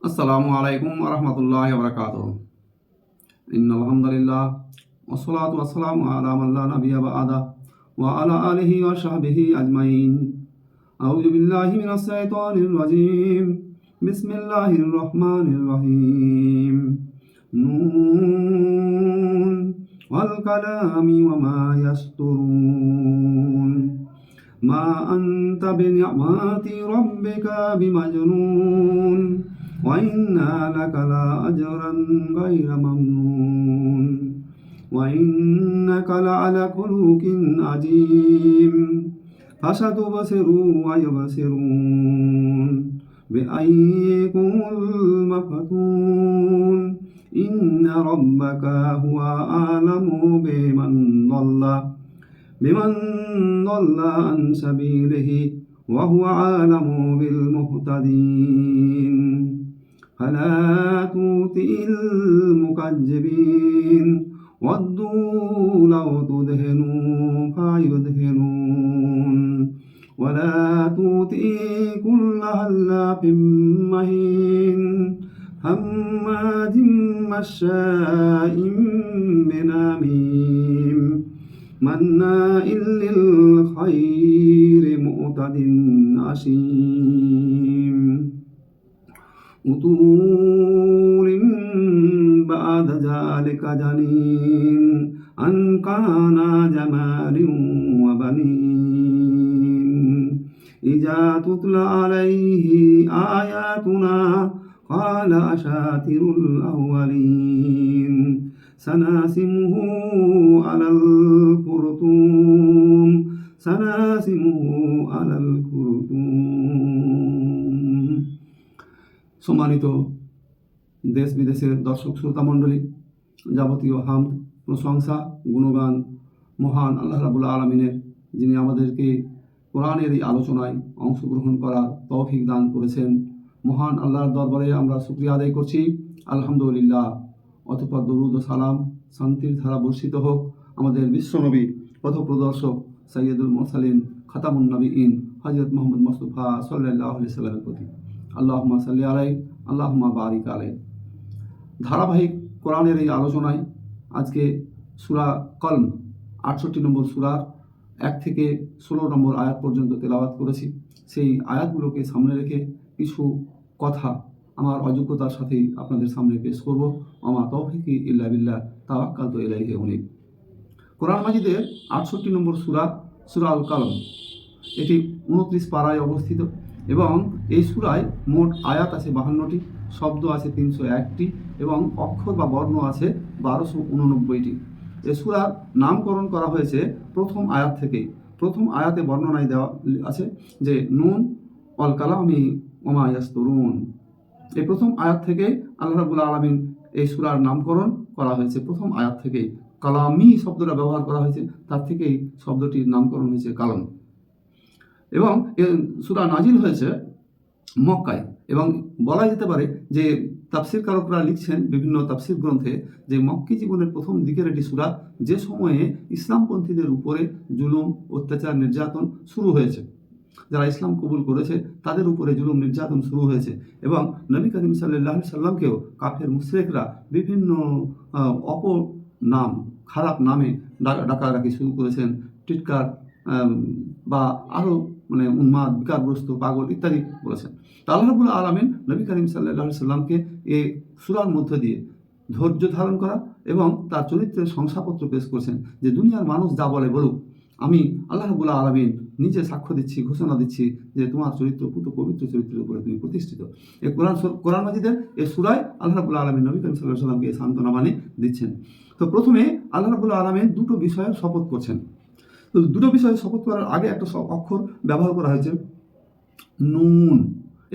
আসসালামু আলাইকুম ওয়া রাহমাতুল্লাহি ওয়া বারাকাতুহু। ইন্নাল হামদুলিল্লাহ ওয়াসসালাতু ওয়াসসালামু আলা মান লা নাবিয়্যা বা'দা ওয়া আলা আলিহি ওয়া সাহবিহি আজমাইন। আউযু বিল্লাহি মিনাশ শাইতানির রাজীম। বিসমিল্লাহির রহমানির রহিম। নুন ওয়াল কালামি ওয়া মা ইয়াসতুরুন। মা আনতা বিনি'মাতি রাব্বিকা বিমাজনুন। وإنا لك لأجرا غير ممنون وإنك لعلى خلق عظيم فستبصر ويبصرون بأيكم المفتون إن ربك هو أعلم بمن ضل عن سبيله وهو أعلم بالمهتدين فلا تطع المكذبين ودوا لو تدهنوا فيدهنون ولا تطع كل هلاف مهين هماز مشاء بنميم مناع للخير معتد أثيم عتل بعد ذلك زنيم أن كان جمال وبنين إذا تتلى عليه آياتنا قال أساطير الأولين سناسمه على الخرطوم সম্মানিত দেশ বিদেশের দর্শক শ্রোতা মণ্ডলী, যাবতীয় হামদ প্রশংসা গুণগান মহান আল্লাহ রাব্বুল আলামিনের, যিনি আমাদেরকে কোরআনের এই আলোচনায় অংশগ্রহণ করার তৌফিক দান করেছেন। মহান আল্লাহর দরবারে আমরা শুকরিয়া আদায় করছি, আলহামদুলিল্লাহ। অতঃপর দরুদ ও সালাম, শান্তির ধারা বর্ষিত হোক আমাদের বিশ্বনবী পথপ্রদর্শক সৈয়দুল মুরসালিন খাতামুন নবীন হযরত মুহাম্মদ মুস্তাফা সাল্লাল্লাহু আলাইহি সাল্লামের প্রতি। আল্লাহুম্মা সাল্লি আলাইহি আল্লাহুম্মা বারিক আলাইহি। ধারাবাহিক কোরআনের এই আলোচনায় আজকে সূরা কলম 68 নম্বর সূরার 1 থেকে 16 নম্বর আয়াত পর্যন্ত তেলাওয়াত করেছি। সেই আয়াতগুলোকে সামনে রেখে কিছু কথা আমার অযোগ্যতার সাথেই আপনাদের সামনে পেশ করব। আমা তৌফিকি ইল্লা বিল্লাহ তাওয়াক্কালতু ইলাইহি উনীব। কোরআন মাজিদের 68 নম্বর সূরা, সূরা আল কালাম। এটি 29 পারায় অবস্থিত এবং এই সূরায় মোট আয়াত আছে 52টি, শব্দ আছে 301টি এবং অক্ষর বা বর্ণ আছে 1289টি। এই সূরার নামকরণ করা হয়েছে প্রথম আয়াত থেকেই। প্রথম আয়াতে বর্ণনায় দেওয়া আছে যে নুন ওয়াল কালামি ওয়া মা ইয়াসতুরুন। এই প্রথম আয়াত থেকে আল্লাহ রাব্বুল আলামিন এই সূরার নামকরণ করা হয়েছে। প্রথম আয়াত থেকেই কালামি শব্দটা ব্যবহার করা হয়েছে, তার থেকেই শব্দটির নামকরণ হয়েছে কালাম। এবং সূরা নাজিল হয়েছে মক্কায় এবং বলা যেতে পারে যে তাফসীর কারকরা লিখছেন বিভিন্ন তাফসীর গ্রন্থে যে মক্কি জীবনের প্রথম দিকের এটি সূরা, যে সময়ে ইসলামপন্থীদের উপরে জুলুম অত্যাচার নির্যাতন শুরু হয়েছে। যারা ইসলাম কবুল করেছে তাদের উপরে জুলুম নির্যাতন শুরু হয়েছে এবং নবী করিম সাল্লাল্লাহু আলাইহি সাল্লামকেও কাফের মুশরিকরা বিভিন্ন অপর নাম, খারাপ নামে ডাকাডাকি শুরু করেছেন, টিটকার বা আরও উন্মাদ, বিকারগ্রস্ত, পাগল ইত্যাদি বলেছেন। তা আল্লাহ রাব্বুল আলামিন নবী করিম সাল্লাল্লাহু আলাইহি সাল্লামকে এই সূরার মধ্য দিয়ে ধৈর্য ধারণ করা এবং তার চরিত্রের শংসাপত্র পেশ করেছেন যে দুনিয়ার মানুষ যা বলে বলুক, আমি আল্লাহ রাব্বুল আলামিন নিজে সাক্ষ্য দিচ্ছি, ঘোষণা দিচ্ছি যে তোমার চরিত্র পবিত্র চরিত্রের উপরে তুমি প্রতিষ্ঠিত। এই কোরআন মাজিদের এই সূরায় আল্লাহ রাব্বুল আলামিন নবী করিম সাল্লাল্লাহু আলাইহি সাল্লামকে সান্ত্বনা বাণী দিচ্ছেন। তো প্রথমে আল্লাহ রাব্বুল আলামিন দুটো বিষয়ের শপথ করছেন। তো দুটো বিষয়ে শপথ করার আগে একটা অক্ষর ব্যবহার করা হয়েছে নুন।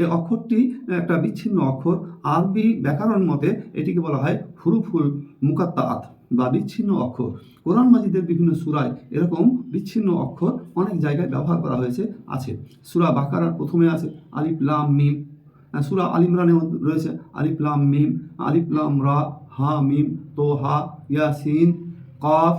এই অক্ষরটি একটা বিচ্ছিন্ন অক্ষর। আরবি ব্যাকরণ মতে এটিকে বলা হয় হুরুফুল মুকাত্তাআত বা বিচ্ছিন্ন অক্ষর। কোরআন মাজিদের বিভিন্ন সূরায় এরকম বিচ্ছিন্ন অক্ষর অনেক জায়গায় ব্যবহার করা হয়েছে আছে। সূরা বাকারার প্রথমে আছে আলিফ লাম মিম, সূরা আল ইমরানে রয়েছে আলিফ লাম মিম, আলিফ লাম রা, হা মিম, তোহা, ইয়াসিন, কফ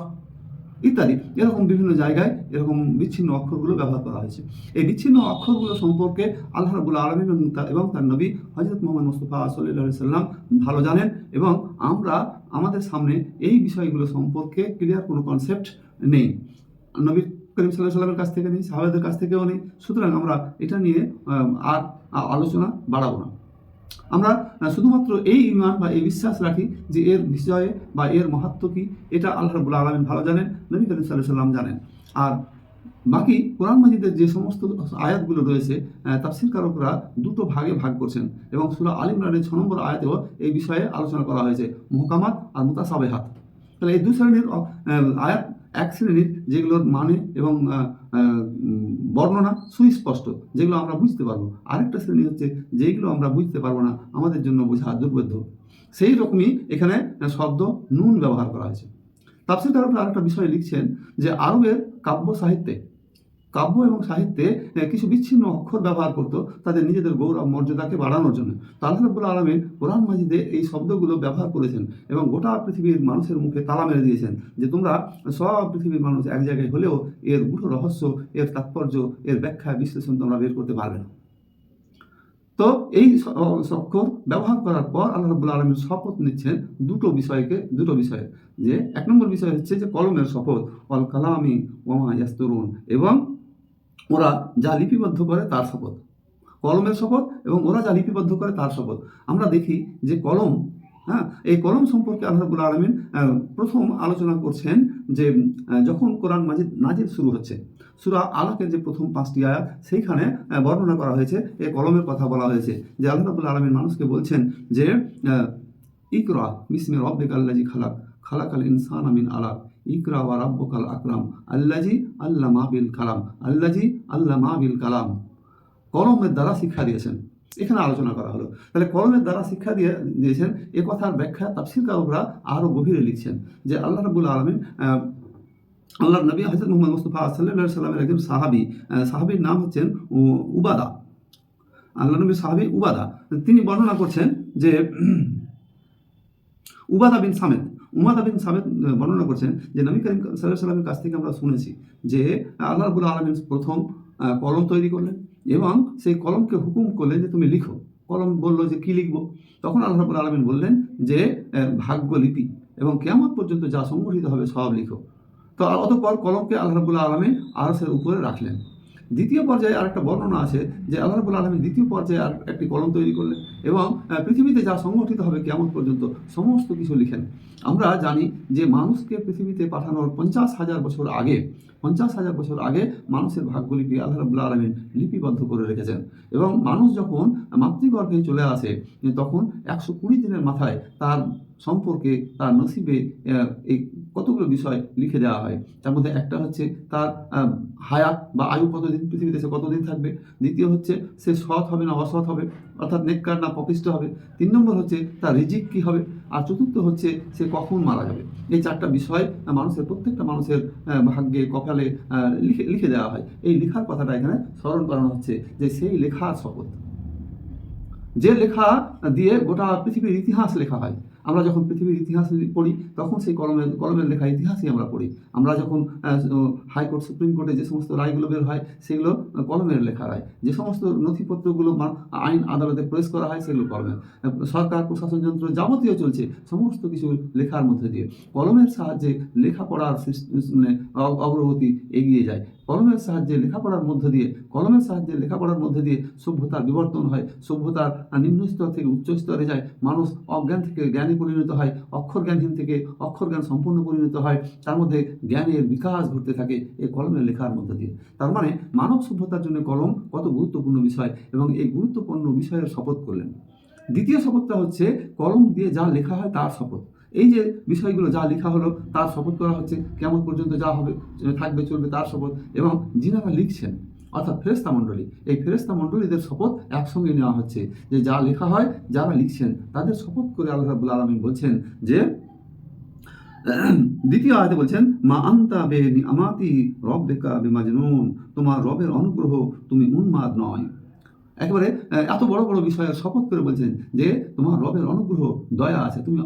ইত্যাদি এরকম বিভিন্ন জায়গায় এরকম বিচ্ছিন্ন অক্ষরগুলো ব্যবহার করা হয়েছে। এই বিচ্ছিন্ন অক্ষরগুলো সম্পর্কে আল্লাহ রাব্বুল আলামিন এবং তার নবী হযরত মুহাম্মদ মুস্তাফা সাল্লাল্লাহু আলাইহি সাল্লাম ভালো জানেন, এবং আমরা আমাদের সামনে এই বিষয়গুলো সম্পর্কে ক্লিয়ার কোনো কনসেপ্ট নেই, নবী করিম সাল্লাল্লাহু আলাইহি সাল্লামের কাছ থেকে নেই, সাহাবাদের কাছ থেকেও নেই। সুতরাং আমরা এটা নিয়ে আর আলোচনা বাড়াবো না। আমরা শুধুমাত্র এই ঈমান বা এই বিশ্বাস রাখি যে এর বিষয়ে বা এর মাহাত্ম্য কী এটা আল্লাহ রাব্বুল আলামিন ভালো জানেন, নবী করিম সাল্লাল্লাহু আলাইহি সাল্লাম জানেন। আর বাকি কোরআন মাজিদের যে সমস্ত আয়াতগুলো রয়েছে তাফসীরকারকরা দুটো ভাগে ভাগ করছেন, এবং সূরা আল ইমরানের 6 নম্বর আয়াতেও এই বিষয়ে আলোচনা করা হয়েছে, মুহকামাত আর মুতাশাবিহাত। তাহলে এই দুই শ্রেণীর আয়াত, এক শ্রেণীর যেগুলোর মানে এবং বর্ণনা সুস্পষ্ট, যেগুলো আমরা বুঝতে পারবো, আরেকটা শ্রেণী হচ্ছে যেগুলো আমরা বুঝতে পারবো না, আমাদের জন্য বোঝা দুর্বোধ্য। সেই রকমই এখানে শব্দ নুন ব্যবহার করা হয়েছে। তাফসীরকারকরা আরেকটা বিষয় লিখছেন যে আরবের কাব্য এবং সাহিত্যে কিছু বিচ্ছিন্ন অক্ষর ব্যবহার করতো তাদের নিজেদের গৌরব মর্যাদাকে বাড়ানোর জন্য। তো আল্লাহ রাব্বুল আলামিন কোরআন মাজিদে এই শব্দগুলো ব্যবহার করেছেন এবং গোটা পৃথিবীর মানুষের মুখে তালা মেরে দিয়েছেন যে তোমরা সব পৃথিবীর মানুষ এক জায়গায় হলেও এর গূঢ় রহস্য, এর তাৎপর্য, এর ব্যাখ্যা বিশ্লেষণ তোমরা বের করতে পারবে না। তো এই অক্ষর ব্যবহার করার পর আল্লাহ রাব্বুল আলামিন শপথ নিচ্ছেন দুটো বিষয়ে, যে এক নম্বর বিষয় হচ্ছে যে কলমের শপথ, অল কালামি ওমা ইয়াসতুরুন, এবং ওরা যা লিপিবদ্ধ করে তার শপথ। কলমের শপথ এবং ওরা যা লিপিবদ্ধ করে তার শপথ। আমরা দেখি যে কলম, এই কলম সম্পর্কে আল্লাহ রাব্বুল আলামিন প্রথম আলোচনা করছেন যে যখন কোরআন মাজিদ নাজিল শুরু হচ্ছে, সূরা আলাকের যে প্রথম 5টি আয়াত সেইখানে বর্ণনা করা হয়েছে, এই কলমের কথা বলা হয়েছে, যে আল্লাহ রাব্বুল আলামিন মানুষকে বলছেন যে ইকরা বিসমি রাব্বিকাল্লাযী খালাকাল ইনসানা মিন আলাক ইকরা ওয়া রাব্বুকাল আকরাম আল্লাযী আল্লামা বিল কালাম আল্লামা বিল কালাম। কলমের দ্বারা শিক্ষা দিয়েছেন, এখানে আলোচনা করা হলো। তাহলে কলমের দ্বারা শিক্ষা দিয়েছেন এ কথার ব্যাখ্যা তাফসীরকারকরা আরও গভীরে লিখছেন যে আল্লাহ রাব্বুল আলামিন আল্লাহর নবী হযরত মুহাম্মদ মুস্তাফা সাল্লাল্লাহু আলাইহি সাল্লামের একজন সাহাবীর নাম হচ্ছেন উবাদা। আল্লাহ নবীর সাহাবী উবাদা, তিনি বর্ণনা করছেন যে উবাদা বিন সামেদ বর্ণনা করছেন যে নবী করিম সাল্লাল্লাহু আলাইহি সাল্লামের কাছ থেকে আমরা শুনেছি যে আল্লাহ রাব্বুল আলামিন প্রথম কলম তৈরি করলেন এবং সেই কলমকে হুকুম করলেন যে তুমি লিখো। কলম বলল যে কি লিখবো? তখন আল্লাহ রাব্বুল আলামিন বললেন যে ভাগ্যলিপি এবং কিয়ামত পর্যন্ত যা সংগঠিত হবে সব লিখো। তো অতঃপর কলমকে আল্লাহ রাব্বুল আলামিন আরশের উপরে রাখলেন। দ্বিতীয় পর্যায়ে আরেকটা বর্ণনা আছে যে আল্লাহ রাব্বুল আলামিন দ্বিতীয় পর্যায়ে আর একটি কলম তৈরি করলেন এবং পৃথিবীতে যা সংগঠিত হবে কিয়ামত পর্যন্ত সমস্ত কিছু লিখেন। আমরা জানি যে মানুষকে পৃথিবীতে পাঠানোর 50,000 বছর আগে মানুষের ভাগ্যলিপি আল্লাহ রাব্বুল আলামিন লিপিবদ্ধ করে রেখেছেন, এবং মানুষ যখন মাতৃগর্ভে চলে আসে তখন 120 দিনের মাথায় তার সম্পর্কে, তার নসিবে এই কতগুলো বিষয় লিখে দেওয়া হয়। তার মধ্যে একটা হচ্ছে তার হায়াত বা আয়ু কতদিন, পৃথিবীতে সে কতদিন থাকবে। দ্বিতীয় হচ্ছে সে সৎ হবে না অসৎ হবে, অর্থাৎ নেককার না পাপিষ্ট হবে। 3 নম্বর হচ্ছে তার রিজিক কী হবে, আর চতুর্থ হচ্ছে সে কখন মারা যাবে। এই 4টা বিষয় প্রত্যেকটা মানুষের ভাগ্যে, কপালে লিখে দেওয়া হয়। এই লেখার কথাটা এখানে স্মরণ করানো হচ্ছে যে সেই লেখার শপথ, যে লেখা দিয়ে গোটা পৃথিবীর ইতিহাস লেখা হয়। আমরা যখন পৃথিবীর ইতিহাস পড়ি তখন সেই কলমের লেখা ইতিহাসই আমরা পড়ি। আমরা যখন হাইকোর্ট, সুপ্রিম কোর্টে যে সমস্ত রায়গুলো বের হয় সেগুলো কলমের লেখা রায়। যে সমস্ত নথিপত্রগুলো আইন আদালতে প্রয়োগ করা হয় সেগুলো কলমের। সরকার, প্রশাসন যন্ত্র যাবতীয় চলছে সমস্ত কিছু লেখার মধ্যে দিয়ে। কলমের সাহায্যে লেখাপড়ার অগ্রগতি এগিয়ে যায়। কলমের সাহায্যে লেখাপড়ার মধ্যে দিয়ে সভ্যতার বিবর্তন হয়, সভ্যতার নিম্ন স্তর থেকে উচ্চ স্তরে যায়, মানুষ অজ্ঞান থেকে জ্ঞানে পরিণত হয়, অক্ষর জ্ঞানহীন থেকে অক্ষর জ্ঞান সম্পূর্ণ পরিণত হয়, তার মধ্যে জ্ঞানের বিকাশ ঘটতে থাকে এই কলমের লেখার মধ্যে দিয়ে। তার মানে মানব সভ্যতার জন্য কলম কত গুরুত্বপূর্ণ বিষয়, এবং এই গুরুত্বপূর্ণ বিষয়ের শপথ করলেন। দ্বিতীয় শপথটা হচ্ছে কলম দিয়ে যা লেখা হয় তার শপথ। এই যে বিষয়গুলো যা লেখা হলো তার শপথ করা হচ্ছে, কিয়ামত পর্যন্ত যা হবে, থাকবে, চলবে তার শপথ। এবং যিনারা লিখছেন অর্থাৎ ফেরেশতা মণ্ডলী, এই ফেরেশতা মণ্ডলীদের শপথ একসঙ্গে নেওয়া হচ্ছে যে যা লেখা হয়, যারা লিখছেন তাদের শপথ করে আল্লাহ রাব্বুল আলামিন বলছেন যে দ্বিতীয় আয়াতে বলছেন মা আনতা বিনিআমাতি রাব্বিকা বিমাজনুন, তোমার রবের অনুগ্রহ তুমি উন্মাদ নয়। একেবারে এত বড় বড় বিষয়ে শপথ করে বলছেন যে তোমার রবের অনুগ্রহ দয়া আছে, তুমি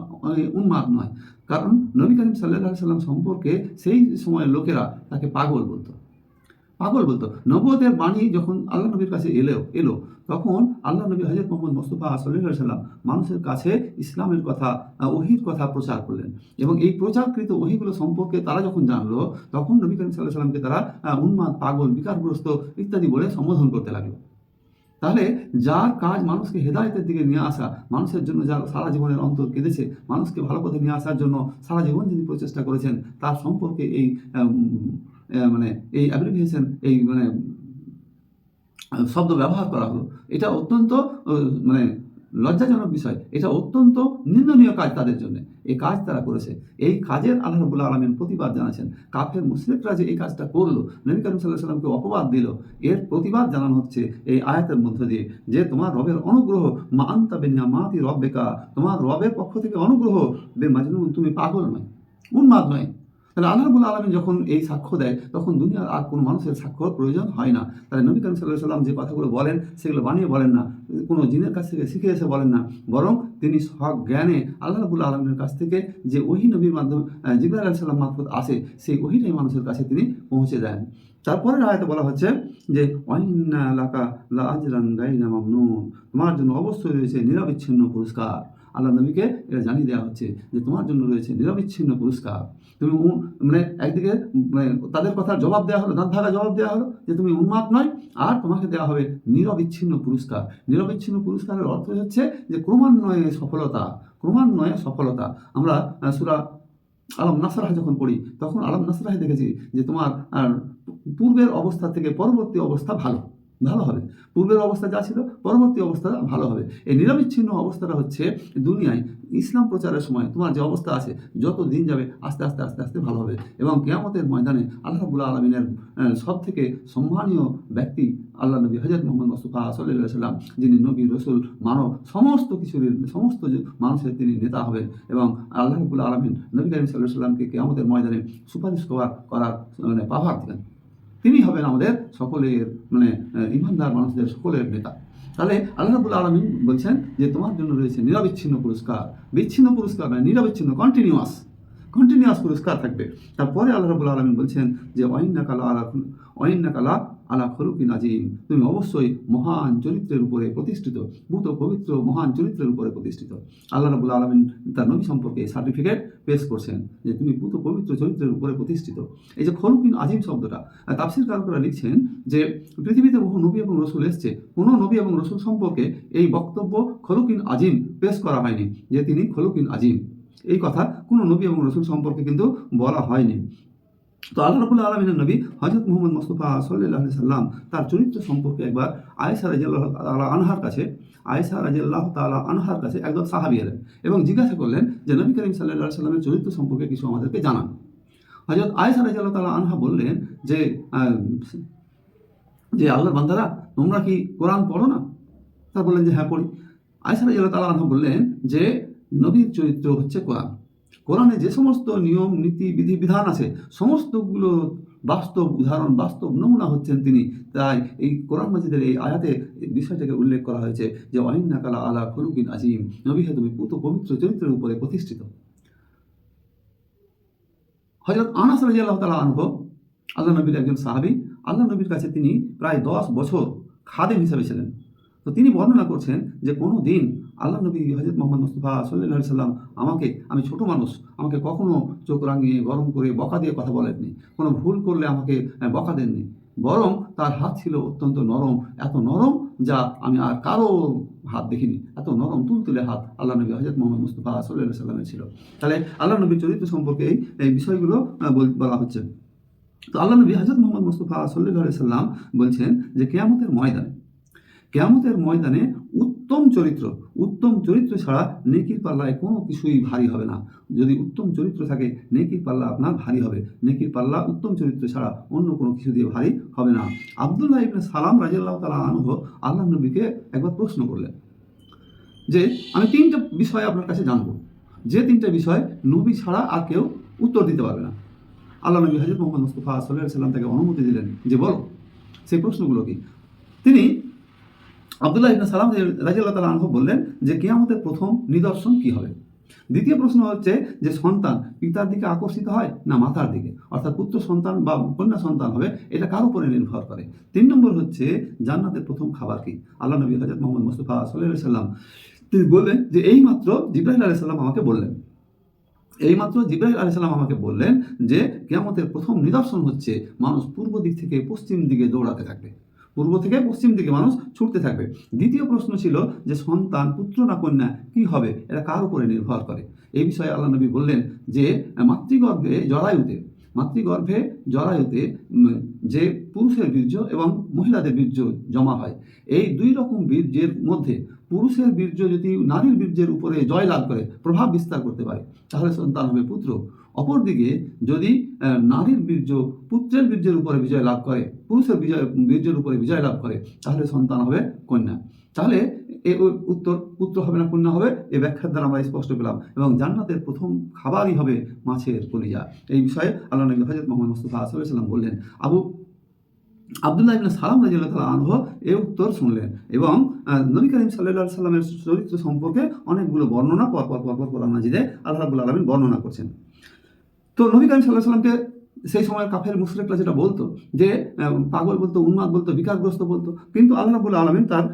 উন্মাদ নয়। কারণ নবী করিম সাল্লাল্লাহু আলাইহি সাল্লাম সম্পর্কে সেই সময়ের লোকেরা তাকে পাগল বলতো। নবুয়তের বাণী যখন আল্লাহ নবীর কাছে এলো তখন আল্লাহ নবী হযরত মুহাম্মদ মুস্তাফা সাল্লাল্লাহু আলাইহি সাল্লাম মানুষের কাছে ইসলামের কথা, ওহীর কথা প্রচার করলেন। এবং এই প্রচারকৃত ওহীগুলো সম্পর্কে তারা যখন জানলো তখন নবী করিম সাল্লাল্লাহু আলাইহি সাল্লামকে তারা উন্মাদ, পাগল, বিকারগ্রস্ত ইত্যাদি বলে সম্বোধন করতে লাগলো। তাহলে যার কাজ মানুষকে হেদায়েতের দিকে নিয়ে আসা, মানুষের জন্য যার সারা জীবনের অন্তর কেঁদেছে, মানুষকে ভালো পথে নিয়ে আসার জন্য সারা জীবন যিনি প্রচেষ্টা করেছেন, তার সম্পর্কে এই মানে এই অ্যাব্রিভিয়েশন, এই মানে শব্দ ব্যবহার করা হলো, এটা অত্যন্ত মানে লজ্জাজনক বিষয়। এটা অত্যন্ত নিন্দনীয় কাজ তাদের জন্য। এই কাজ তারা করেছে, এই কাজের আল্লাহ রাব্বুল আলামিন প্রতিবাদ জানাচ্ছেন। কাফের মুশরিকরা যে এই কাজটা করলো, নবী করিম সাল্লাল্লাহু আলাইহি সাল্লামকে অপবাদ দিল, এর প্রতিবাদ জানানো হচ্ছে এই আয়াতের মধ্য দিয়ে যে তোমার রবের অনুগ্রহ, মা আনতা বিনিয়ামাতি রব্বিকা, তোমার রবের পক্ষ থেকে অনুগ্রহ, বে মাজনুন, তুমি পাগল নয়, উন্মাদ নয়। তাহলে আল্লাহ রাব্বুল আলামিন যখন এই সাক্ষ্য দেয় তখন দুনিয়ার আর কোনো মানুষের সাক্ষ্যর প্রয়োজন হয় না। তাহলে নবী করিম সাল্লাল্লাহু আলাইহি সাল্লাম যে কথাগুলো বলেন সেগুলো বানিয়ে বলেন না, কোনো জিনের কাছ থেকে শিখে এসে বলেন না, বরং তিনি সজ্ঞানে আল্লাহ রাব্বুল আলামিনের কাছ থেকে যে ওহী নবীর মাধ্যমে জিবরাইল আলাইহিস সালাম মারফত আসে, সেই ওহীটাই মানুষের কাছে তিনি পৌঁছে দেন। তারপরের আয়াতে বলা হচ্ছে যে ওয়াইন্না লাকা লা আজরান গায়রা মামনুন, তোমার জন্য অবশ্যই রয়েছে নিরবিচ্ছিন্ন পুরস্কার। আল্লাহ নবীকে এটা জানিয়ে দেওয়া হচ্ছে যে তোমার জন্য রয়েছে নিরবিচ্ছিন্ন পুরস্কার। তুমি মানে একদিকে মানে তাদের কথার জবাব দেওয়া হলো, দাঁত ভাঙা জবাব দেওয়া হলো যে তুমি উন্মাদ নয়, আর তোমাকে দেওয়া হবে নিরবিচ্ছিন্ন পুরস্কার। নিরবিচ্ছিন্ন পুরস্কারের অর্থ হচ্ছে যে ক্রমান্বয়ে সফলতা। আমরা সূরা আলম নাসরাহ যখন পড়ি তখন আলম নাসরাহে দেখেছি যে তোমার পূর্বের অবস্থা থেকে পরবর্তী অবস্থা ভালো হবে। পূর্বের অবস্থা যা ছিল পরবর্তী অবস্থা ভালো হবে। এই নিরবিচ্ছিন্ন অবস্থাটা হচ্ছে দুনিয়ায় ইসলাম প্রচারের সময় তোমার যে অবস্থা আছে, যত দিন যাবে আস্তে আস্তে ভালো হবে। এবং কিয়ামতের ময়দানে আল্লাহ রাব্বুল আলামিনের সব থেকে সম্মানীয় ব্যক্তি আল্লাহ নবী হযরত মুহাম্মদ মুস্তাফা সাল্লাল্লাহু আলাইহি সাল্লাম, যিনি নবী, রাসূল, মানব, সমস্ত মানুষের তিনি নেতা হবেন। এবং আল্লাহ রাব্বুল আলামিন নবী করিম সাল্লাল্লাহু আলাইহি সাল্লামকে কিয়ামতের ময়দানে সুপারিশ করার মানে পাওয়ার দিবেন। তিনি হবেন আমাদের সকলের মানে ইমানদার মানুষদের সকলের নেতা। তাহলে আল্লাহ রাব্বুল আলামিন বলছেন যে তোমার জন্য রয়েছে নিরবিচ্ছিন্ন পুরস্কার। বিচ্ছিন্ন পুরস্কার নয়, নিরবিচ্ছিন্ন, কন্টিনিউয়াস পুরস্কার থাকবে। তারপরে আল্লাহ রাব্বুল আলামিন বলছেন যে ওয়াইন্নাকা লা আলা খুলুকিন আযীম, তুমি অবশ্যই মহান চরিত্রের উপরে প্রতিষ্ঠিত, ভূত পবিত্র মহান চরিত্রের উপরে প্রতিষ্ঠিত। আল্লাহ রাব্বুল আলামিন তার নবী সম্পর্কে সার্টিফিকেট পেশ করছেন যে তুমি ভূত পবিত্র চরিত্রের উপরে প্রতিষ্ঠিত। এই যে খুলুকিন আযীম শব্দটা, তাফসীরকাররা লিখছেন যে পৃথিবীতে বহু নবী এবং রাসূল এসেছে, কোনো নবী এবং রাসূল সম্পর্কে এই বক্তব্য খুলুকিন আযীম পেশ করা হয়নি যে তিনি খুলুকিন আযীম। এই কথা কোনো নবী এবং রাসূল সম্পর্কে কিন্তু বলা হয়নি। তো আল্লাহ রাব্বুল আলামিনের নবী হযরত মুহাম্মদ মুস্তাফা সাল্লাল্লাহু আলাইহি সাল্লাম তার চরিত্র সম্পর্কে একবার আয়েশা রাদিয়াল্লাহু তাআলা আনহার কাছে একজন সাহাবী এলেন এবং জিজ্ঞাসা করলেন যে নবী করিম সাল্লাল্লাহু আলাইহি সাল্লামের চরিত্র সম্পর্কে কিছু আমাদেরকে জানান। হযরত আয়েশা রাদিয়াল্লাহু তাআলা আনহা বললেন যে আল্লাহর বান্দারা, তোমরা কি কোরআন পড়ো না? তারা বললেন যে হ্যাঁ পড়ি। আয়েশা রাদিয়াল্লাহু তাআলা আনহা বললেন যে নবীর চরিত্র হচ্ছে কোরআনে যে সমস্ত নিয়ম, নীতি, বিধি, বিধান আছে সমস্তগুলো বাস্তব উদাহরণ, বাস্তব নমুনা হচ্ছেন তিনি। তাই এই কোরআন মাজিদের এই আয়াতে বিষয়টাকে উল্লেখ করা হয়েছে যে ওয়াইন্নাকা লা আলা খুলুকিন আযীম, নবী হে তুমি পুত পবিত্র চরিত্রের উপরে প্রতিষ্ঠিত। হযরত আনাস রাদিয়াল্লাহু তাআলা আনহু আল্লাহ নবীর একজন সাহাবী, আল্লাহ নবীর কাছে তিনি প্রায় 10 বছর খাদেম হিসেবে ছিলেন। তো তিনি বর্ণনা করছেন যে কোনো দিন আল্লাহ নবী হযরত মুহাম্মদ মুস্তাফা সাল্লাল্লাহু আলাইহি সাল্লাম আমি ছোট মানুষ, আমাকে কখনো চোখ রাঙিয়ে গরম করে বকা দিয়ে কথা বলেননি, কোনো ভুল করলে আমাকে বকা দেননি, বরং তার হাত ছিল অত্যন্ত নরম, এত নরম যা আমি আর কারো হাত দেখিনি, এত নরম তুলতুলে হাত আল্লাহ নবী হযরত মুহাম্মদ মুস্তাফা সাল্লাল্লাহু আলাইহি সাল্লামের ছিল। তাহলে আল্লাহ নবীর চরিত্র সম্পর্কে এই বিষয়গুলো বলা হচ্ছে। তো আল্লাহ নবী হযরত মুহাম্মদ মুস্তাফা সাল্লাল্লাহু আলাইহি সাল্লাম বলছেন যে কিয়ামতের ময়দানে উত্তম চরিত্র ছাড়া নেকির পাল্লায় কোনো কিছুই ভারী হবে না। যদি উত্তম চরিত্র থাকে নেকির পাল্লা আপনার ভারী হবে, নেকির পাল্লা উত্তম চরিত্র ছাড়া অন্য কোনো কিছু দিয়ে ভারী হবে না। আব্দুল্লাহ ইবনে সালাম রাদিয়াল্লাহু তাআলা আনহু আল্লাহ নবীকে একবার প্রশ্ন করলেন যে আমি 3টা বিষয় আপনার কাছে জানবো, যে 3টা বিষয় নবী ছাড়া আর কেউ উত্তর দিতে পারবে না। আল্লাহ নবী হযরত মুহাম্মদ মুস্তাফা সাল্লাল্লাহু আলাইহি সাল্লাম তাকে অনুমতি দিলেন যে বলো সেই প্রশ্নগুলো কি। তিনি আব্দুল্লাহ ইবনে সালাম রাদিয়াল্লাহু তাআলা আনহু বললেন যে কিয়ামতের প্রথম নিদর্শন কি হবে। দ্বিতীয় প্রশ্ন হচ্ছে যে সন্তান পিতার দিকে আকর্ষিত হয় না মাতার দিকে, অর্থাৎ পুত্র সন্তান বা কন্যা সন্তান হবে, এটা কার উপরে নির্ভর করে। 3 নম্বর হচ্ছে জান্নাতের প্রথম খাবার কি। আল্লাহ নবী হযরত মুহাম্মদ মুস্তাফা সাল্লাল্লাহু আলাইহি সাল্লাম তিনি বললেন যে এইমাত্র জিবরাইল আলাইহিস সালাম আমাকে বললেন, এইমাত্র জিবরাইল আলাইহিস সালাম আমাকে বললেন যে কিয়ামতের প্রথম নিদর্শন হচ্ছে মানুষ পূর্ব দিক থেকে পশ্চিম দিকে দৌড়াতে থাকবে, পূর্ব থেকে পশ্চিম দিকে মানুষ ছুটতে থাকবে। দ্বিতীয় প্রশ্ন ছিল যে সন্তান পুত্র না কন্যা কি হবে, এটা কার উপরে নির্ভর করে। এই বিষয়ে আল্লাহ নবী বললেন যে মাতৃগর্ভে জরায়ুতে যে পুরুষের বীর্য এবং মহিলাদের বীর্য জমা হয়, এই 2 রকম বীর্যের মধ্যে পুরুষের বীর্য যদি নারীর বীর্যের উপরে জয় লাভ করে, প্রভাব বিস্তার করতে পারে, তাহলে সন্তান হবে পুত্র। অপরদিকে যদি নারীর বীর্য পুত্রের বীর্যের উপরে বিজয় লাভ করে, পুরুষের বীর্যের উপরে বিজয় লাভ করে, তাহলে সন্তান হবে কন্যা। তাহলে এ উত্তর পুত্র হবে না কন্যা হবে, এই ব্যাখ্যার দ্বারা আমরা স্পষ্ট পেলাম। এবং জান্নাতের প্রথম খাবারই হবে মাছের কলিজা। এই বিষয়ে আল্লাহ নবী হযরত মুহাম্মদ মুস্তাফা সাল্লাল্লাহু আলাইহি সাল্লাম বললেন। আব্দুল্লাহ ইবনে সালাম রাদিয়াল্লাহু তাআলা আনহু এই উত্তর শুনলেন এবং নবী করিম সাল্লাল্লাহু আলাইহি সাল্লামের চরিত্র সম্পর্কে অনেকগুলো বর্ণনা পরপর কোরআন মাজিদে আল্লাহ রাব্বুল আলামিন বর্ণনা করছেন। তো নবী করিম সাল্লাল্লাহু আলাইহি সাল্লামকে সেই সময়ের কাফের মুশরিকরা যেটা বলতো যে পাগল বলতো, উন্মাদ বলতো, বিকারগ্রস্ত বলতো, কিন্তু আল্লাহ রাব্বুল আলামিন তার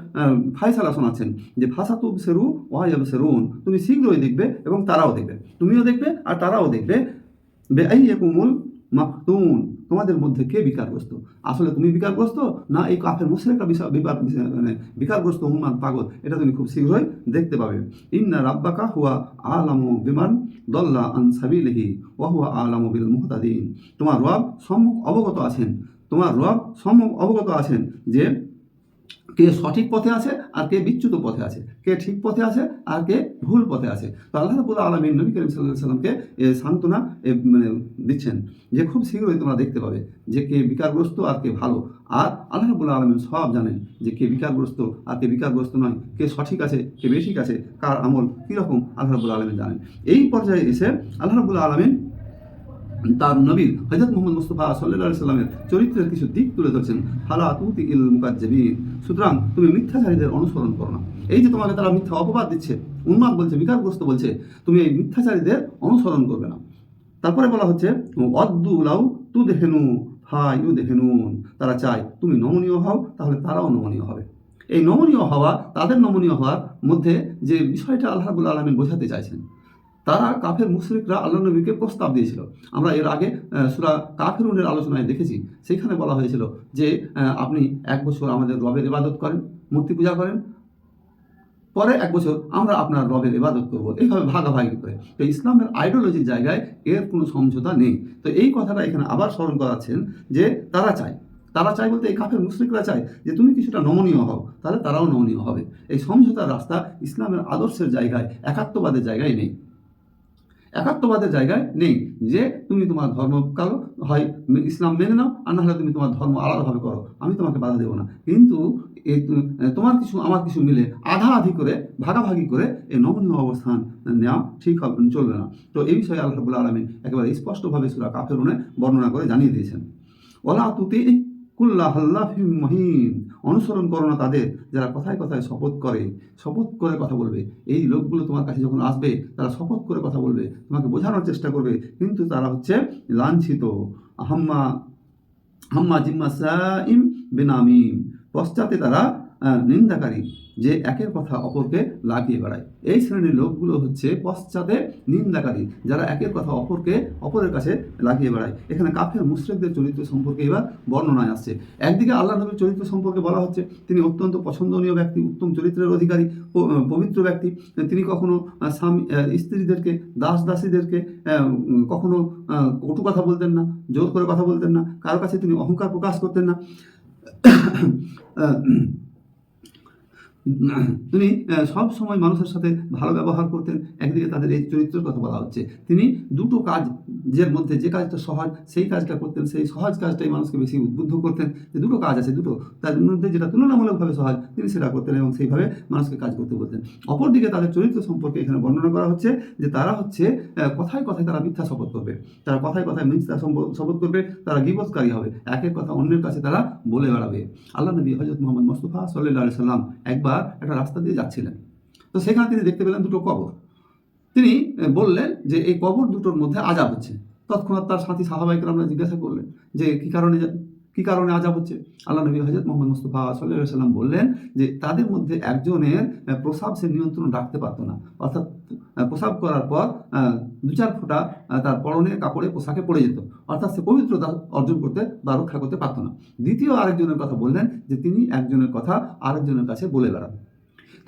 ফায়সালা শোনাচ্ছেন যে ফাসাতুবসিরু ওয়া ইয়াবসিরুন, তুমি শীঘ্রই দেখবে এবং তারাও দেখবে, তুমিও দেখবে আর তারাও দেখবে। বেআইয়াকুমুল মাফতুন, তোমাদের মধ্যে কে বিকারগ্রস্ত, আসলে তুমি বিকারগ্রস্ত না এই কাফের মুশরিকরা বিকারগ্রস্ত উন্মাদ পাগল, এটা তুমি খুব শীঘ্রই দেখতে পাবে। ইন্না রাব্বাকা হুয়া আলামু বিমান দল্লা আন সাবিলিহি ওয়া হুয়া আলামু বিল মুহতাদিন, তোমার রব সম্যক অবগত আছেন যে কে সঠিক পথে আছে আর কে বিচ্যুত পথে আছে, কে ঠিক পথে আছে আর কে ভুল পথে আছে। তো আল্লাহ রাব্বুল আলামিন নবী করিম সাল্লাল্লাহু আলাইহি সাল্লামকে সান্ত্বনা দিচ্ছেন যে খুব শীঘ্রই তোমরা দেখতে পাবে যে কে বিকারগ্রস্ত আর কে ভালো। আর আল্লাহ রাব্বুল আলামিন সব জানেন যে কে বিকারগ্রস্ত আর কে বিকারগ্রস্ত নয়, কে সঠিক আছে কে বেঠিক আছে, কার আমল কীরকম আল্লাহ রাব্বুল আলামিন জানেন। এই পর্যায়ে এসে আল্লাহ রাব্বুল আলামিন তার নবীর হযরত মুহাম্মদ মুস্তাফা সাল্লাল্লাহু আলাইহি সাল্লামের চরিত্রের কিছু দিক তুলে ধরছেন। ফালা তুতিল মুকাজ্জিবিন, সুতরাং তুমি মিথ্যাচারীদের অনুসরণ করো না। এই যে তোমাকে তারা মিথ্যা অপবাদ দিচ্ছে, উন্মাদ বলছে, বিকারগ্রস্ত বলছে, তুমি এই মিথ্যাচারীদের অনুসরণ করবে না। তারপরে বলা হচ্ছে ওয়াদ্দু লাউ তুদহিনু ফায়ুদহিনুন, তারা চায় তুমি নমনীয় হও, তাহলে তারাও নমনীয় হবে। এই নমনীয় হওয়া, তাদের নমনীয় হওয়ার মধ্যে যে বিষয়টা আল্লাহ রাব্বুল আলামিন বোঝাতে চাইছেন, তারা কাফের মুশরিকরা আল্লাহ নবীকে প্রস্তাব দিয়েছিল। আমরা এর আগে সূরা কাফিরুনের আলোচনায় দেখেছি, সেখানে বলা হয়েছিল যে আপনি 1 বছর আমাদের রবের ইবাদত করেন, মূর্তি পূজা করেন, পরে 1 বছর আমরা আপনার রবের ইবাদত করব, এইভাবে ভাগাভাগি করে। তো ইসলামের আইডিওলজির জায়গায় এর কোনো সমঝোতা নেই। তো এই কথাটা এখানে আবার স্মরণ করাচ্ছেন যে তারা চায় বলতে এই কাফের মুশরিকরা চায় যে তুমি কিছুটা নমনীয় হও, তাহলে তারাও নমনীয় হবে। এই সমঝোতার রাস্তা ইসলামের আদর্শের জায়গায়, একাত্মবাদের জায়গায় নেই। একাত্মবাদের জায়গায় নেই যে তুমি তোমার ধর্ম কালো হয় ইসলাম মেনে নাও, আর না হলে তুমি তোমার ধর্ম আলাদাভাবে করো, আমি তোমাকে বাধা দেবো না। কিন্তু তোমার কিছু আমার কিছু মিলে আধি করে ভাগাভাগি করে এই নমনীয় অবস্থান নেওয়া ঠিক হবে, চলবে না। তো এই বিষয়ে আল্লাহ রাব্বুল আলামিন একেবারে স্পষ্টভাবে সূরা কাফিরুনে বর্ণনা করে জানিয়ে দিয়েছেন। ওয়ালা তুতি কুল্লা হাল্লাফিম মহিন, অনুসরণ করো না তাদের যারা কথায় কথায় শপথ করে কথা বলবে। এই লোকগুলো তোমার কাছে যখন আসবে তারা শপথ করে কথা বলবে, তোমাকে বোঝানোর চেষ্টা করবে, কিন্তু তারা হচ্ছে লাঞ্ছিত। হাম্মা জিম্মা সাইম বেনামিম, পশ্চাতে তারা নিন্দাকারী, যে একের কথা অপরকে লাগিয়ে বেড়ায়। এই শ্রেণীর লোকগুলো হচ্ছে পশ্চাতে নিন্দাকারী, যারা একের কথা অপরের কাছে লাগিয়ে বেড়ায়। এখানে কাফের মুশরিকদের চরিত্র সম্পর্কে এবার বর্ণনায় আসছে। একদিকে আল্লাহ নবীর চরিত্র সম্পর্কে বলা হচ্ছে তিনি অত্যন্ত পছন্দনীয় ব্যক্তি, উত্তম চরিত্রের অধিকারী, পবিত্র ব্যক্তি। তিনি কখনো স্ত্রীদেরকে, দাসীদেরকে কখনো কটু কথা বলতেন না, জোর করে কথা বলতেন না, কারো কাছে তিনি অহংকার প্রকাশ করতেন না। তিনি সব সময় মানুষের সাথে ভালো ব্যবহার করতেন। একদিকে তাদের এই চরিত্রের কথা বলা হচ্ছে, তিনি দুটো কাজের মধ্যে যে কাজটা সহজ সেই কাজটা করতেন, সেই সহজ কাজটাই মানুষকে বেশি উদ্বুদ্ধ করতেন। যে দুটো কাজ আছে, দুটো তার মধ্যে যেটা তুলনামূলকভাবে সহজ তিনি সেটা করতেন এবং সেইভাবে মানুষকে কাজ করতে বলতেন। অপরদিকে তাদের চরিত্র সম্পর্কে এখানে বর্ণনা করা হচ্ছে যে তারা হচ্ছে কথায় কথায় তারা মিথ্যা শপথ করবে, তারা কথায় কথায় মিথ্যা শপথ করবে, তারা গীবতকারী হবে, একের কথা অন্যের কাছে তারা বলে বেড়াবে। আল্লাহ নবী হযরত মুহাম্মদ মুস্তাফা সাল্লাল্লাহু আলাইহি সাল্লাম একবার একটা রাস্তা দিয়ে যাচ্ছিলেন, তো সেখানে তিনি দেখতে পেলেন দুটো কবর। তিনি বললেন যে এই কবর দুটোর মধ্যে আযাব হচ্ছে। তৎক্ষণাৎ তার সাথী সাহাবায়ে কেরামরা জিজ্ঞাসা করলেন যে কি কারণে আযাব হচ্ছে। আল্লাহ নবী হযরত মুহাম্মদ মুস্তাফা সাল্লাল্লাহু আলাইহি সাল্লাম বললেন যে তাদের মধ্যে একজনের প্রস্রাব সে নিয়ন্ত্রণ রাখতে পারত না, অর্থাৎ প্রস্রাব করার পর 2-4 ফোঁটা তার পরনে কাপড়ে পোশাকে পড়ে যেত, অর্থাৎ সে পবিত্রতা অর্জন করতে বা রক্ষা করতে পারত না। দ্বিতীয় আরেকজনের কথা বললেন যে তিনি একজনের কথা আরেকজনের কাছে বলে বেড়ান।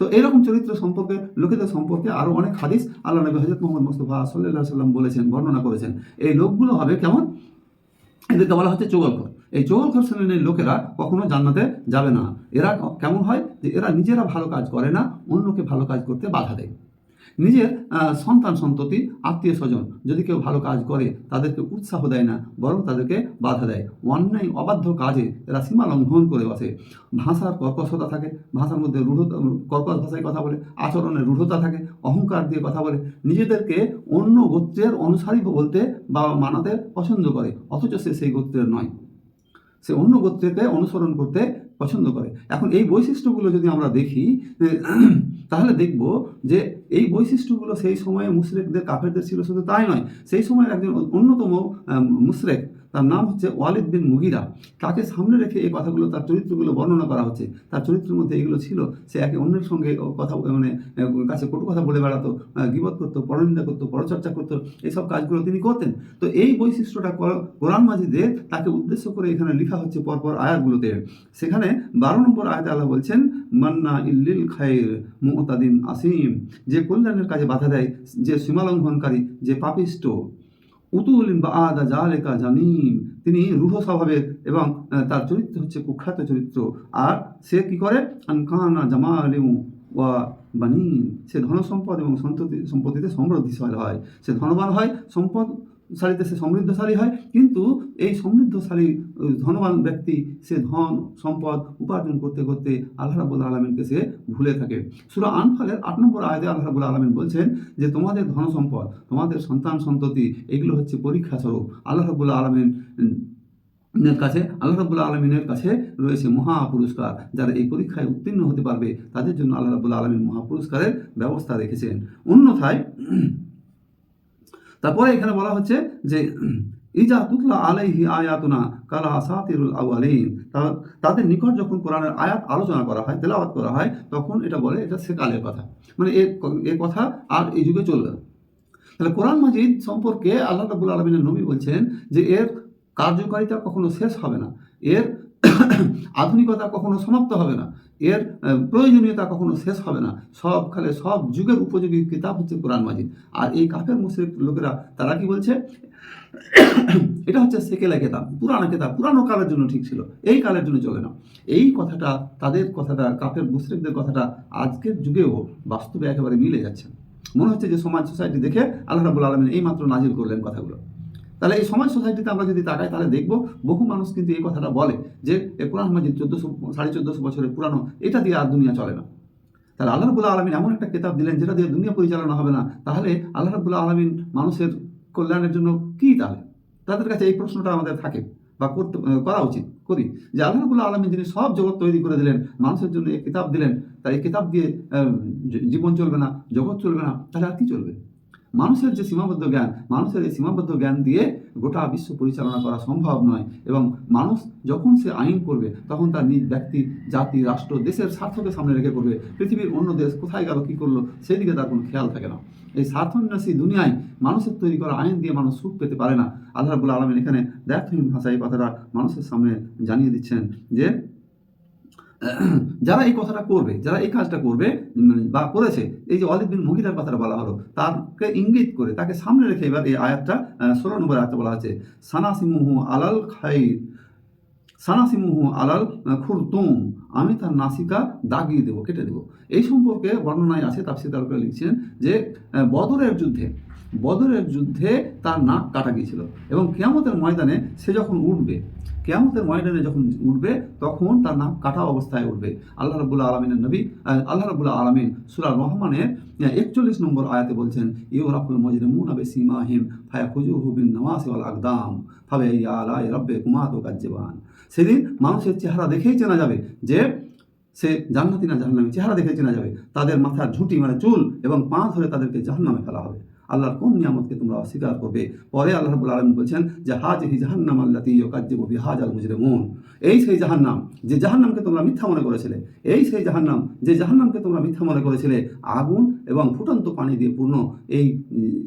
তো এরকম চরিত্র সম্পর্কে, লোকেদের সম্পর্কে আরও অনেক হাদিস আল্লাহ নবী হযরত মুহাম্মদ মুস্তাফা সাল্লাল্লাহু আলাইহি সাল্লাম বলেছেন, বর্ণনা করেছেন। এই লোকগুলো হবে কেমন? এদেরকে বলা হচ্ছে চগলখোর। এই চগলখোর শ্রেণীর লোকেরা কখনো জান্নাতে যাবে না। এরা কেমন হয়? যে এরা নিজেরা ভালো কাজ করে না, অন্যকে ভালো কাজ করতে বাধা দেয়। নিজের সন্তান সন্ততি আত্মীয় স্বজন যদি কেউ ভালো কাজ করে তাদেরকে উৎসাহ দেয় না, বরং তাদেরকে বাধা দেয়। অন্যায় অবাধ্য কাজে এরা সীমা লঙ্ঘন করে বসে। ভাষার কর্কশতা থাকে, ভাষার মধ্যে রূঢ়তা, কর্কশ ভাষায় কথা বলে, আচরণে রূঢ়তা থাকে, অহংকার দিয়ে কথা বলে, নিজেদেরকে অন্য গোত্রের অনুসারী বলতে বা মানাতে পছন্দ করে, অথচ সে সেই গোত্রের নয়, সে অন্য গোত্রকে অনুসরণ করতে পছন্দ করে। এখন এই বৈশিষ্ট্যগুলো যদি আমরা দেখি তাহলে দেখব যে এই বৈশিষ্ট্যগুলো সেই সময়ে মুশরিকদের, কাফেরদের ছিল। শুধু তাই নয়, সেই সময়ের একজন অন্যতম মুশরিক, তার নাম হচ্ছে ওয়ালিদ বিন মুগিরা, তাকে সামনে রেখে এই কথাগুলো, তার চরিত্রগুলো বর্ণনা করা হচ্ছে। তার চরিত্রের মধ্যে এগুলো ছিল। সে একে অন্যের সঙ্গে কথা মানে কাছে কটু কথা বলে বেড়াতো, গীবত করতো, পরনিন্দা করতো, পরচর্চা করতো, এইসব কাজগুলো তিনি করতেন। তো এই বৈশিষ্ট্যটা কোরআন মাজিদে তাকে উদ্দেশ্য করে এখানে লেখা হচ্ছে পরপর আয়াতগুলোতে। সেখানে 12 নম্বর আয়াতে আল্লাহ বলছেন, মান্না ইল্লিল খায়র মুতাদিন আসিম, যে কল্যাণের কাজে বাধা দেয়, যে সীমালঙ্ঘনকারী, যে পাপিষ্ট। উতুলিন বা আদা জালেকা জানিম, তিনি রূঢ় স্বভাবের এবং তার চরিত্র হচ্ছে কুখ্যাত চরিত্র। আর সে কি করে? আনকানা জামালিউ ওয়া বানিন, সে ধনসম্পদ এবং সম্পত্তিতে সমৃদ্ধিশালী হয়। সে ধনবান হয়, সম্পদশালীতে সে সমৃদ্ধশালী হয়, কিন্তু এই সমৃদ্ধশালী ধনবান ব্যক্তি সে ধন সম্পদ উপার্জন করতে করতে আল্লাহ রাব্বুল আলামিনকে সে ভুলে থাকে। সূরা আনফালের 8 নম্বর আয়াতে আল্লাহ রাব্বুল আলামিন বলছেন যে তোমাদের ধন সম্পদ, তোমাদের সন্তান সন্ততি, এগুলো হচ্ছে পরীক্ষা স্বরূপ। আল্লাহ রাব্বুল আলামিনের কাছে রয়েছে মহা পুরস্কার। যারা এই পরীক্ষায় উত্তীর্ণ হতে পারবে তাদের জন্য আল্লাহ রাব্বুল আলামিন মহা পুরস্কারের ব্যবস্থা রেখেছেন। অন্যথায় তারপরে এখানে বলা হচ্ছে যে ইজা তুতলা আলাইহি আয়াতুনা কালা আসাতিরুল আউয়ালিন, তাদের নিকট যখন কোরআনের আয়াত আলোচনা করা হয়, তেলাওয়াত করা হয়, তখন এটা বলে এটা সেকালের কথা, মানে এ কথা আর এই যুগে চলবে না। তাহলে কোরআন মাজিদ সম্পর্কে আল্লাহ রাব্বুল আলামিনের নবী বলছেন যে এর কার্যকারিতা কখনো শেষ হবে না, এর আধুনিকতা কখনো সমাপ্ত হবে না, এর প্রয়োজনীয়তা কখনো শেষ হবে না। সব কালে সব যুগের উপযোগী কিতাব হচ্ছে কোরআন মাজিদ। আর এই কাফের মুশরিক লোকেরা তারা কি বলছে? এটা হচ্ছে সেকেলা কেতাব, পুরানো কেতাব, পুরানো কালের জন্য ঠিক ছিল, এই কালের জন্য চলে না। এই কথাটা, তাদের কথাটা, কাফের মুশরিকদের কথাটা আজকের যুগেও বাস্তবে একেবারে মিলে যাচ্ছে। মনে হচ্ছে যে সমাজ সোসাইটি দেখে আল্লাহ রাব্বুল আলামিন এই মাত্র নাজিল করলেন কথাগুলো। তাহলে এই সমাজ সোসাইটিতে আমরা যদি তাকাই তাহলে দেখব বহু মানুষ কিন্তু এই কথাটা বলে যে কোরআন মাজিদ 1400-1450 বছরের পুরানো, এটা দিয়ে আর দুনিয়া চলে না। তাহলে আল্লাহ রাব্বুল আলামিন এমন একটা কিতাব দিলেন যেটা দিয়ে দুনিয়া পরিচালনা হবে না, তাহলে আল্লাহ রাব্বুল আলামিন মানুষের কল্যাণের জন্য কি? তাহলে তাদের কাছে এই প্রশ্নটা আমাদের থাকে বা করা উচিত করি যে আল্লাহ রাব্বুল আলামিন যিনি সব জগৎ তৈরি করে দিলেন, মানুষের জন্য এই কিতাব দিলেন, তাই এই কিতাব দিয়ে জীবন চলবে না, জগৎ চলবে না, তাহলে আর কি চলবে? মানুষের যে সীমাবদ্ধ জ্ঞান, মানুষের এই সীমাবদ্ধ জ্ঞান দিয়ে গোটা বিশ্ব পরিচালনা করা সম্ভব নয়। এবং মানুষ যখন সে আইন করবে তখন তার নিজ ব্যক্তি, জাতি, রাষ্ট্র, দেশের স্বার্থকে সামনে রেখে করবে। পৃথিবীর অন্য দেশ কোথায় গেল, কী করলো, সেদিকে তার কোনো খেয়াল থাকে না। এই স্বার্থন্যাসী দুনিয়ায় মানুষের তৈরি করা আইন দিয়ে মানুষ সুখ পেতে পারে না। আল্লাহ রাব্বুল আলামিন এখানে দ্ব্যর্থহীন ভাষায় এই কথাটা মানুষের সামনে জানিয়ে দিচ্ছেন যে যারা এই কথাটা করবে, যারা এই কাজটা করবে বা করেছে, এই যে ওয়ালিদ বিন মুগিরার কথাটা বলা হলো, তাকে ইঙ্গিত করে তাকে সামনে রেখে এবার এই আয়াতটা 16 নম্বর আয়াতে বলা আছে, সানাসিমুহু আলাল খাইর সানাসিমুহু আলাল খুরতুম, আমি তার নাসিকা দাগিয়ে দেবো, কেটে দেবো। এই সম্পর্কে বর্ণনায় আছে, তাফসীরকাররা লিখছেন যে বদরের যুদ্ধে তার নাক কাটা গিয়েছিল এবং কিয়ামতের ময়দানে সে যখন উঠবে, তখন তার নাক কাটা অবস্থায় উঠবে। আল্লাহ রাব্বুল আলামিন সূরা রহমানের 41 নম্বর আয়াতে বলছেন, ইউরাফুল মুজরিমুনা বিসীমাহিম ফায়াখুযুহু বিন নাওয়াসি ওয়াল আকদাম ফাবিআইয়ি আলাই রাব্বিকুমা তুকাজ্জিবান। সেদিন মানুষের চেহারা দেখেই চেনা যাবে যে সে জান্নাতি না জাহান্নামী, চেহারা দেখে চেনা যাবে। তাদের মাথার ঝুঁটি মানে চুল এবং পা ধরে তাদেরকে জাহান্নামে ফেলা হবে। আল্লাহর কোন নিয়ামতকে তোমরা অস্বীকার করবে? পরে আল্লাহ রাব্বুল আলামিন বলছেন যে হাযিহি জাহান্নাম আল্লাতী ইউকাজ্জিবু বিহাজাল মুজরিমুন, এই সেই জাহান্নাম যে জাহান্নামকে তোমরা মিথ্যা মনে করেছিলে, আগুন এবং ফুটন্ত পানি দিয়ে পূর্ণ এই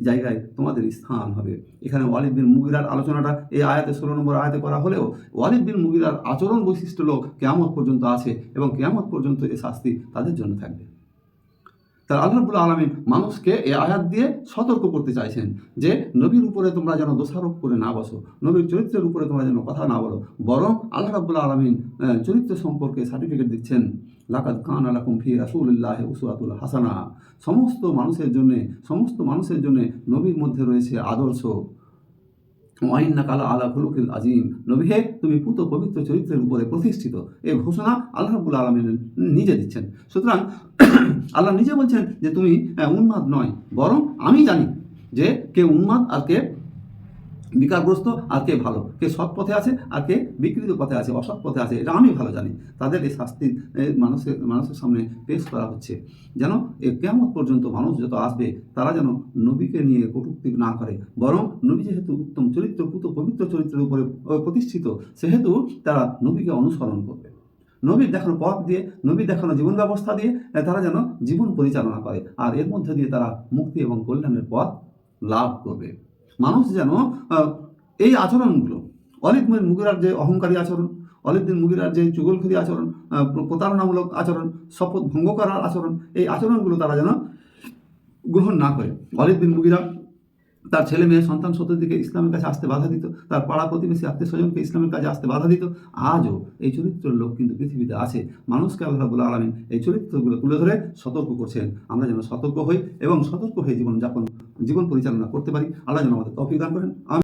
জায়গায় তোমাদের স্থান হবে। এখানে ওয়ালিদ বিন মুগিরার আলোচনাটা এই আয়াতে 16 নম্বর আয়াতে করা হলেও ওয়ালিদ বিন মুগিরার আচরণ বৈশিষ্ট্য কিয়ামত পর্যন্ত আছে এবং কিয়ামত পর্যন্ত এই শাস্তি তাদের জন্য থাকবে। তার আল্লাহ রাব্বুল আলামিন মানুষকে এই আয়াত দিয়ে সতর্ক করতে চাইছেন যে নবীর উপরে তোমরা যেন দোষারোপ করে না বসো, নবীর চরিত্রের উপরে তোমরা যেন কথা না বলো, বরং আল্লাহ রাব্বুল আলামিন চরিত্র সম্পর্কে সার্টিফিকেট দিচ্ছেন, লাকাদ কানা লাকুম ফি রাসূলিল্লাহি উসওয়াতুন হাসানা। সমস্ত মানুষের জন্য নবীর মধ্যে রয়েছে আদর্শ। ওয়াইন্নাকা আলা খুলুকিল আযীম, নবী হে তুমি পুত পবিত্র চরিত্রের উপরে প্রতিষ্ঠিত। এই ঘোষণা আল্লাহ রাব্বুল আলামিন নিজে দিচ্ছেন। সুতরাং আল্লাহ নিজে বলছেন যে তুমি উন্মাদ নয়, বরং আমি জানি যে কে উন্মাদ আর কে বিকারগ্রস্ত আর কে ভালো, কে সৎ পথে আছে আর কে বিকৃত পথে আছে, অসৎ পথে আছে, এটা আমি ভালো জানি। তাদের এই শাস্তি মানুষের সামনে পেশ করা হচ্ছে যেন এই কিয়ামত পর্যন্ত মানুষ যত আসবে তারা যেন নবীকে নিয়ে কটূক্তি না করে, বরং নবী যেহেতু উত্তম চরিত্র, পবিত্র চরিত্রের উপরে প্রতিষ্ঠিত, সেহেতু তারা নবীকে অনুসরণ করবে। নবীর দেখানো পথ দিয়ে, নবীর দেখানো জীবন ব্যবস্থা দিয়ে তারা যেন জীবন পরিচালনা করে, আর এর মধ্যে দিয়ে তারা মুক্তি এবং কল্যাণের পথ লাভ করবে। মানুষ যেন এই আচরণগুলো, ওয়ালিদ বিন মুগিরার যে অহংকারী আচরণ, ওয়ালিদ বিন মুগিরার যে চুগলখড়ি আচরণ, প্রতারণামূলক আচরণ, শপথ ভঙ্গ করার আচরণ, এই আচরণগুলো তারা যেন গ্রহণ না করে। ওয়ালিদ বিন মুগিরা তার ছেলে মেয়ে সন্তান সন্ততিকে ইসলামের কাছে আসতে বাধা দিত, তার পাড়া প্রতিবেশী আত্মীয় স্বজনকে ইসলামের কাছে আসতে বাধা দিত। আজও এই চরিত্রের লোক কিন্তু পৃথিবীতে আছে। মানুষকে আল্লাহ রাব্বুল আলামিন এই চরিত্রগুলো তুলে ধরে সতর্ক করছেন, আমরা যেন সতর্ক হই এবং সতর্ক হয়ে জীবন পরিচালনা করতে পারি। আল্লাহ যেন আমাদের তৌফিক দান করেন।